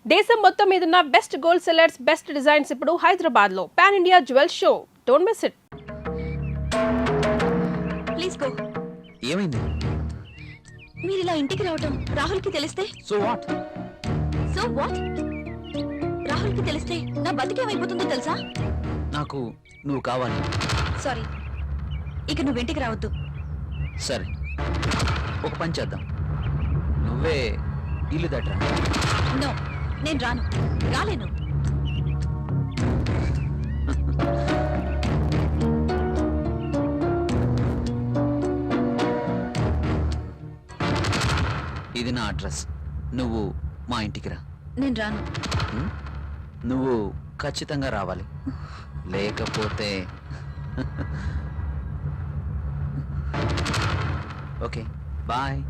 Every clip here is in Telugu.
దేశం మొత్తం మీదున్న best gold sellers best designs ఇప్పుడు హైదరాబాద్ లో pan India jewel show. Don't miss it. Please go. ఏమైంది? మీరు ఇలా ఇంటికి రావటం రాహుల్ కి తెలిస్తే? So what? రాహుల్ కి తెలిస్తే నా బతికేమైపోతుందో తెలుసా? నాకు నువ్వు కావాలి. సారీ, ఇక నువ్వు ఇంటికి రావద్దు. సరే, ఒక పని చేద్దాం. నువ్వే ఇల్లు దట్రా. నో, నేను రాను, రాలేను. ఇది నా అడ్రస్. నువ్వు మా ఇంటికి రా. నేను రాను. నువ్వు ఖచ్చితంగా రావాలి, లేకపోతే okay bye.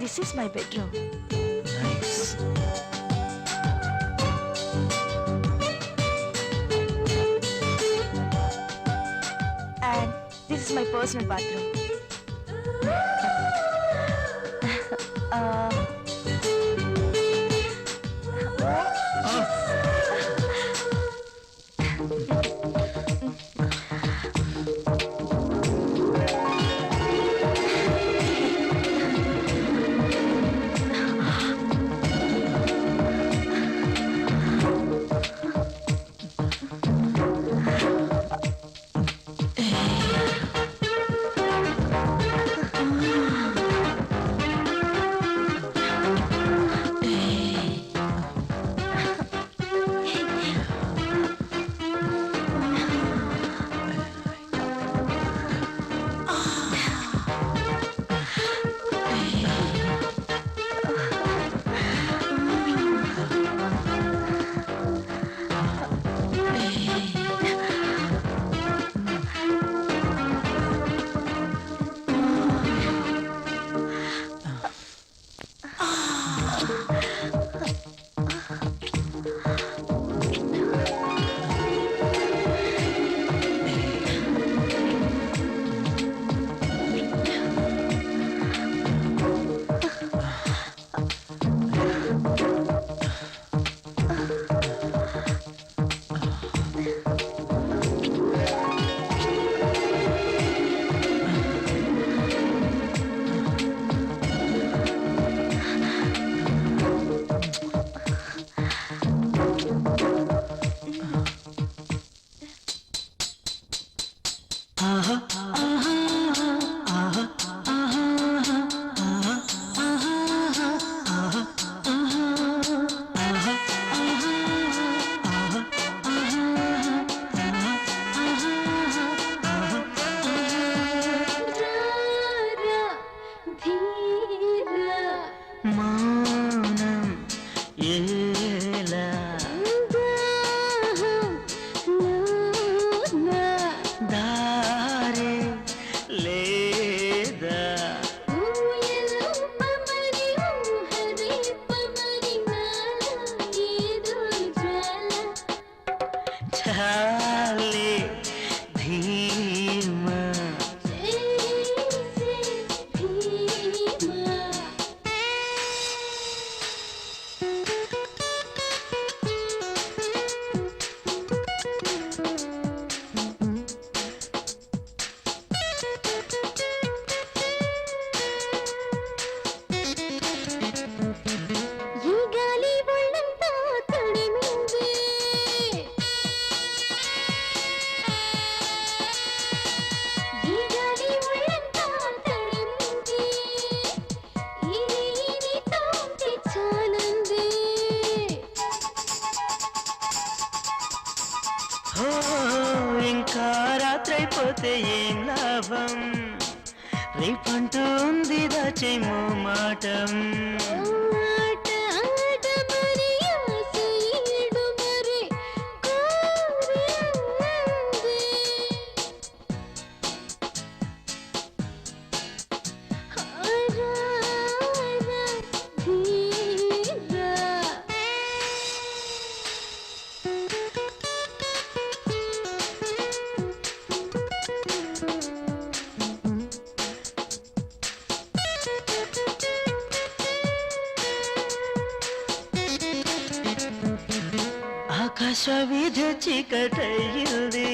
This is my bedroom. Nice. And this is my personal bathroom. చెయ్యో మాటం ఆట ఆట మరి ఆశ ఈడు మరి కోరింది. రా, రా, ధీరా. ఆకాశ వీధ చీకటయ్యింది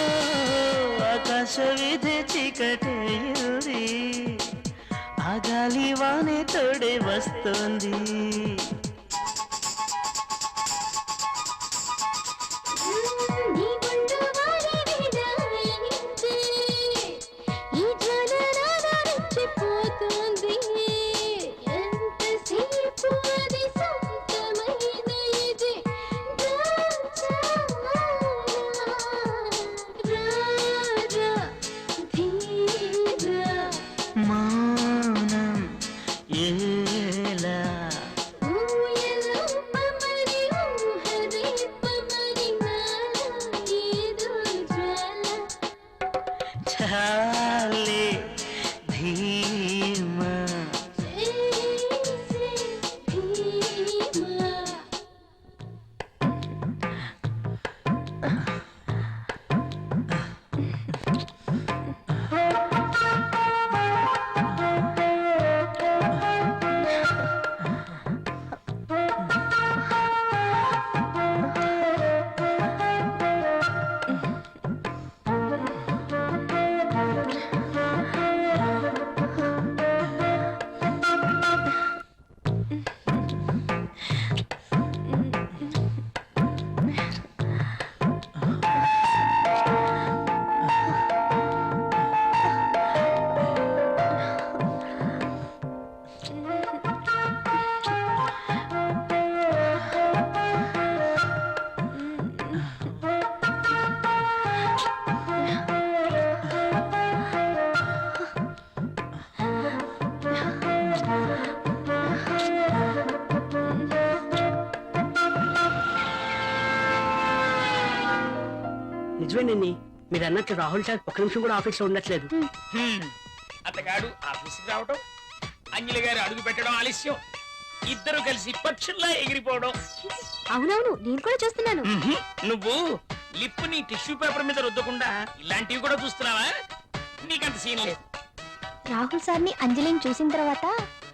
ఓ, ఆకాశ వీధ చీకటయ్యింది ఆ గాలి వానే తోడే వస్తుంది నీ గుండు వారి విడాయింది. ఈ జ్వాల నాలో రెచ్చిపోతుంది. ఎంతసేపు అది సొంతమైన ఇది దాచాలా. రా, రా, ధీరా. మౌనం ఏలా ఊయలో పమరి ఊహరే పమరి నాలో ఏదో జ్వాల. చాలే ధీమా చేసే ధీమా. నిజమేనండి మీరు అన్నట్లు రాహుల్ సార్ ఒక్క నిమిషం కూడా ఆఫీస్ లో ఉండట్లేదు. అతగాడు ఆఫీస్కి రావడం, అంజలి గారు అడుగు పెట్టడం ఆలస్యం, ఇద్దరు కలిసి పక్షుల్లా ఎగిరిపోవడం. అవునవును, నేను కూడా చూస్తున్నాను. నువ్వు లిప్పుని టిష్యూ పేపర్ మీద రుద్దకుండా ఇలాంటివి కూడా చూస్తున్నావా? నీకంత సీన్ లేదు. రాహుల్ సార్ని అంజలిని చూసిన తర్వాత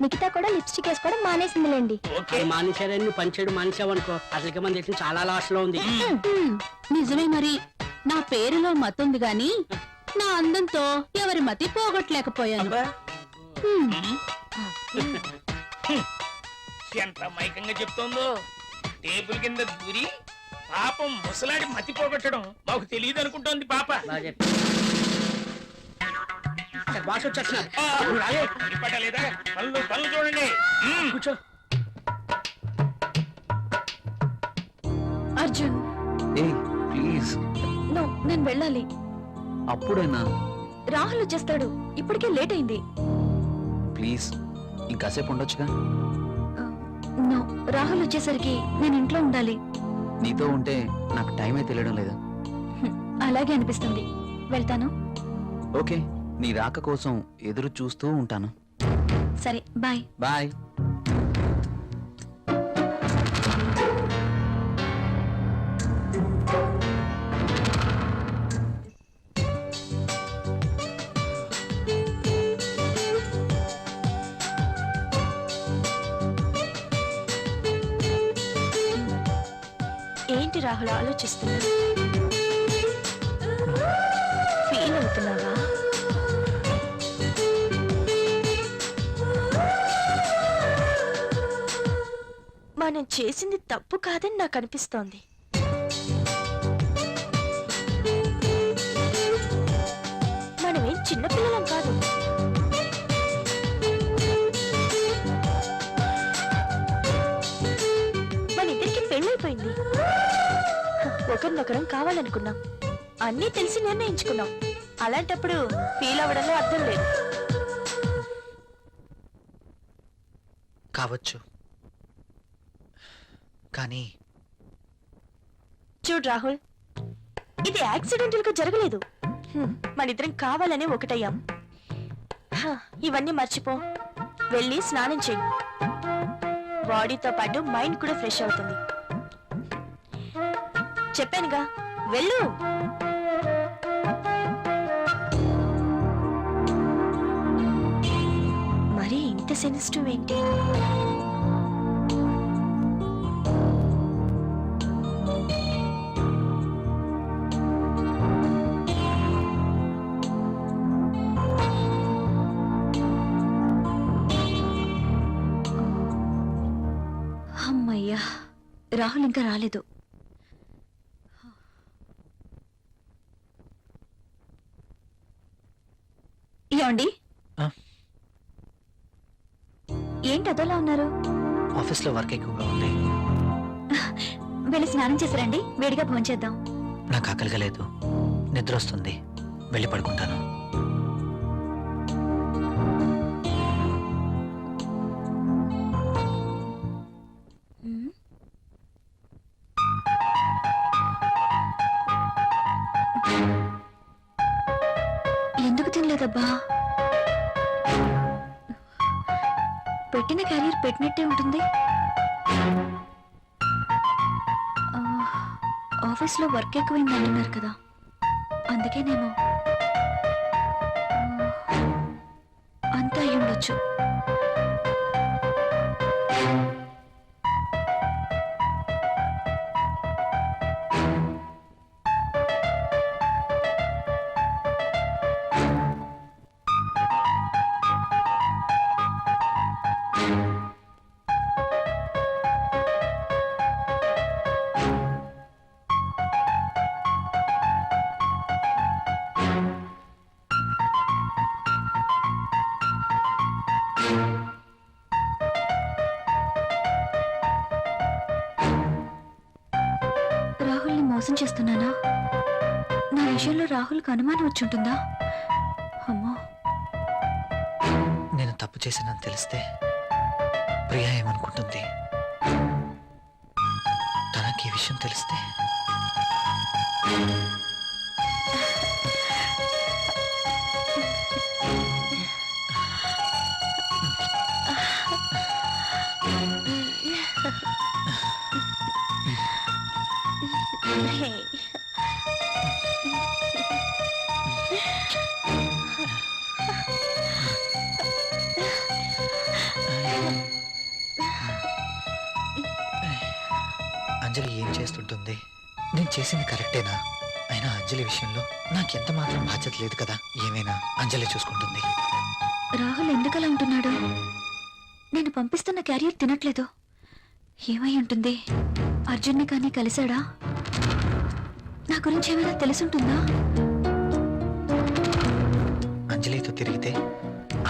మిగతా కూడా లిప్స్టిక్ వేసుకోవడం మానేసిందిలేండి. ఓకే, మానేశారని పనిచేయడం మానేసావనుకో అసలుకే మన దేశం చాలా లాస్ లో ఉంది. నిజమే మరి. నా పేరులో మతుంది గాని నా అందంతో ఎవరి మతి పోగొట్టలేకపోయాను. ఎంత మైకంగా చెప్తోందో. టేబుల్ కింద దూరి పాపం ముసలాడి మతి పోగొట్టడం మాకు తెలియదు అనుకుంటోంది పాప. బాగా చెప్పారు. సార్, బాస్ వచ్చేస్తున్నారు. ఆ, నువ్వు రాలే. వినపడలేదా? పనులు పనులు చూడండి. కూర్చో. అర్జున్, ఏ ప్లీజ్, నో, నేను వెళ్ళాలి. అప్పుడేనా? రాహుల్ వచ్చేస్తాడు, ఇప్పటికే లేట్ అయింది. ప్లీజ్ ఇంకాసేపు ఉండొచ్చుగా. నో, రాహుల్ వచ్చేసరికి నేను ఇంట్లో ఉండాలి. నీతో ఉంటే నాకు టైమే తెలియడం లేదా? అలాగే అనిపిస్తుంది. వెళ్తాను. ఓకే, నీ రాక కోసం ఎదురు చూస్తూ ఉంటాను. సరే, బాయ్. బాయ్. ఏంటి రాహుల్ ఆలోచిస్తున్నా? ఫీల్ అవుతున్నావా? మనం చేసింది తప్పు కాదని నాకు అనిపిస్తోంది. మనమేం చిన్నపిల్లలం కాదు. మన ఇద్దరికి పెళ్ళైపోయింది. ఒకరినొకరం కావాలనుకున్నాం, అన్నీ తెలిసి నిర్ణయించుకున్నాం. అలాంటప్పుడు ఫీల్ అవ్వడంలో అర్థం లేదు. కావచ్చు, కానీ చూడు రాహుల్, ఇది యాక్సిడెంటల్ గా జరగలేదు. మనిద్దరం కావాలనే ఒకటయ్యాం. ఇవన్నీ మర్చిపో, వెళ్ళి స్నానం చెయ్యి. బాడీతో పాటు మైండ్ కూడా ఫ్రెష్ అవుతుంది. చెప్పానుగా, వెళ్ళు. మరి ఇంత సెన్సిటివ్ ఏంటి? అమ్మయ్యా, రాహుల్ ఇంకా రాలేదు. ఏమండి, ఆ? ఏంటి అదోలా ఉన్నారు? ఆఫీస్లో వర్క్ ఎక్కువగా ఉంది. వెళ్ళి స్నానం చేశారండి, వేడిగా భోంచేద్దాం. నాకు ఆకలిగా లేదు, నిద్ర వస్తుంది, వెళ్ళి పడుకుంటాను. ఎందుకు తినలేదబ్బా? పెట్టిన క్యారియర్ పెట్టినట్టే ఉంటుంది. ఆఫీస్లో వర్క్ ఎక్కువైంది అంటున్నారు కదా, అందుకేనేమో. అంతా అయి ఉండొచ్చు. రాహుల్ని మోసం చేస్తున్నానా? నా విషయంలో రాహుల్కి అనుమానం వచ్చుంటుందా? అమ్మో, నేను తప్పు చేశానని తెలిస్తే ప్రియా ఏమనుకుంటుంది? తనకి ఈ విషయం తెలిస్తే? అంజలి ఏం చేస్తుంటుంది? నేను చేసింది కరెక్టేనా? అయినా అంజలి విషయంలో నాకెంత మాత్రం బాధ్యత లేదు కదా. ఏమైనా అంజలి చూసుకుంటుంది. రాహుల్ ఎందుకలా ఉంటున్నాడు? నేను పంపిస్తున్న క్యారియర్ తినట్లేదు. ఏమై ఉంటుంది? అర్జున్ని కానీ కలిశాడా? నా గురించి ఏమైనా తెలుసుంటుందా? అంజలితో తిరిగితే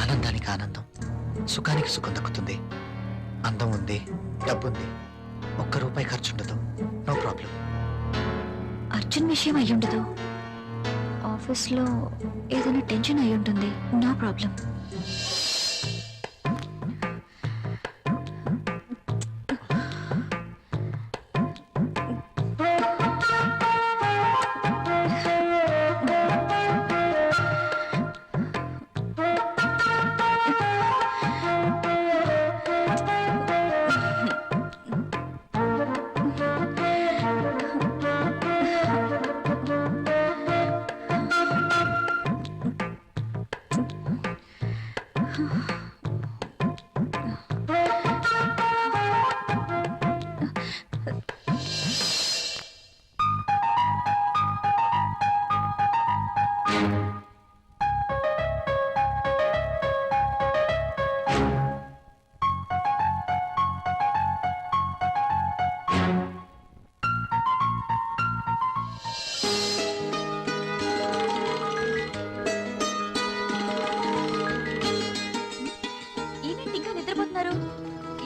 ఆనందానికి ఆనందం, సుఖానికి సుఖం దక్కుతుంది. అందం ఉంది, డబ్బుంది, ఒక్క రూపాయి ఖర్చు ఉండదు. No problem. అర్జున్ విషయం అయి ఉండదు. ఆఫీస్లో ఏదైనా టెన్షన్ అయి ఉంటుంది. No problem.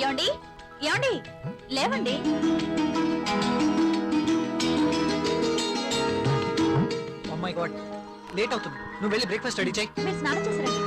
ఏమండి, ఏమండి, లేవండి. Oh my God. లేట్ అవుతుంది. నువ్వు వెళ్ళి బ్రేక్ఫాస్ట్ రెడీ చేయి. మీరు స్నానం చేశారండి.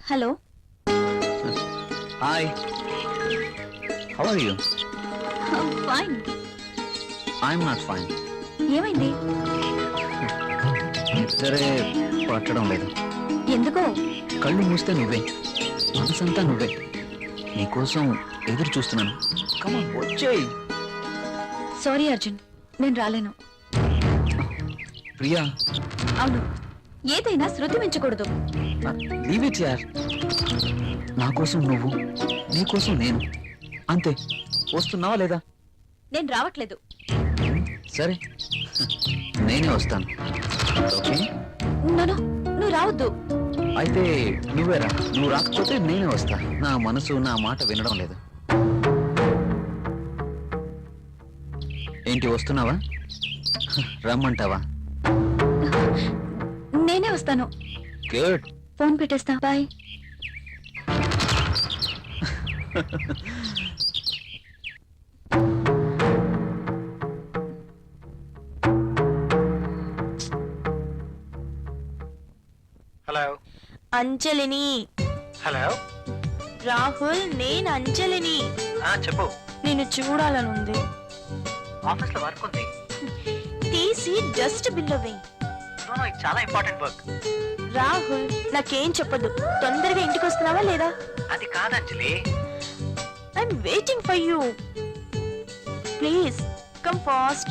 Hello, hi, how are you? Fine. I'm not fine. ఏమైంది? నిద్రే పట్టడం లేదు. ఎందుకో? కళ్ళు మూస్తే నువ్వే, మనసంతా నువ్వే. నీకోసం ఎదురు చూస్తున్నాను. కమాన్ వచ్చేయ్. సారీ అర్జున్, నేను రాలేను. ప్రియా, అవును, ఏదైనా శృతి మించకూడదు. లీవ్ ఇట్ యార్. నా కోసం నువ్వు, నీ కోసం నేను, అంతే. వస్తున్నావా లేదా? నేను రావట్లేదు. సరే, నేనే వస్తాను. ఓకే? నో, నువ్వు రావద్దు. అయితే నువ్వేరా. నువ్వు రాకపోతే నేనే వస్తా. నా మనసు నా మాట వినడం లేదు. ఏంటి, వస్తున్నావా? రమ్మంటావా? నేనే వస్తాను. గుడ్. ఫోన్ పెట్టేస్తా. బాయ్. హలో. అంజలిని. హలో. రాహుల్, నేను అంజలిని. చెప్పు. నిన్ను చూడాలనుంది. ఆఫీస్లో వర్క్ ఉంది. తీసి డస్ట్ బిల్లో వేయి. ఇది చాలా ఇంపార్టెంట్ వర్క్. రాహుల్, నాకేం చెప్పదు. తొందరగా ఇంటికి వస్తున్నావా లేదా? అది కాదంజలి. I'm waiting for you. Please come fast.